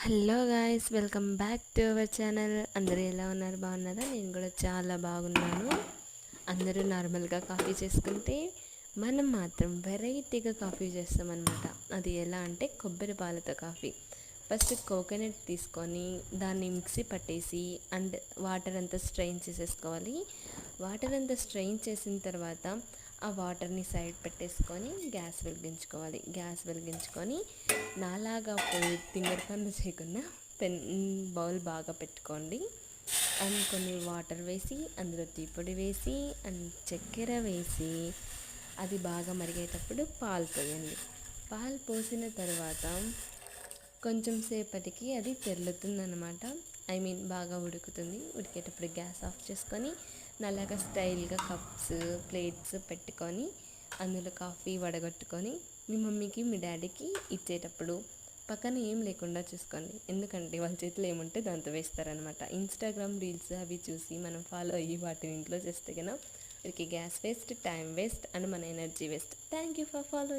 Hello guys, welcome back to our channel. అందరూ ఎలా ఉన్నారు? బాగున్నారా? నేను కూడా చాలా బాగున్నాను. అందరూ నార్మల్గా కాఫీ చేసుకుంటే మనం మాత్రం వెరైటీగా కాఫీ చేస్తామన్నమాట. అది ఎలా అంటే కొబ్బరి పాలతో కాఫీ. ఫస్ట్ కోకోనట్ తీసుకొని దాన్ని మిక్సీ పట్టేసి అండ్ వాటర్ అంతా స్ట్రెయిన్ చేసేసుకోవాలి. వాటర్ అంతా స్ట్రెయిన్ చేసిన తర్వాత ఆ వాటర్ని సైడ్ పెట్టేసుకొని గ్యాస్ వెలిగించుకొని నాలాగా పోయి తింగర్ పనులు చేయకుండా బౌల్ బాగా పెట్టుకోండి. అండ్ కొన్ని వాటర్ వేసి అందులో టీ పొడి వేసి అండ్ చక్కెర వేసి అది బాగా మరిగేటప్పుడు పాలు పోయండి. పాలు పోసిన తర్వాత కొంచెం సేపటికి అది తెరులుతుందన్నమాట. బాగా ఉడుకుతుంది. ఉడికేటప్పుడు గ్యాస్ ఆఫ్ చేసుకొని నల్లగా స్టైల్గా కప్స్ ప్లేట్స్ పెట్టుకొని అందులో కాఫీ వడగట్టుకొని మీ మమ్మీకి మీ డాడీకి ఇచ్చేటప్పుడు పక్కన ఏం లేకుండా చూసుకోండి. ఎందుకంటే వాళ్ళ చేతిలో ఏముంటే దాంతో వేస్తారనమాట. ఇన్స్టాగ్రామ్ రీల్స్ అవి చూసి మనం ఫాలో అయ్యి వాటిని ఇంట్లో చేస్తే కన్నా వీరికి gas waste, time waste and మన energy waste. Thank you for follow.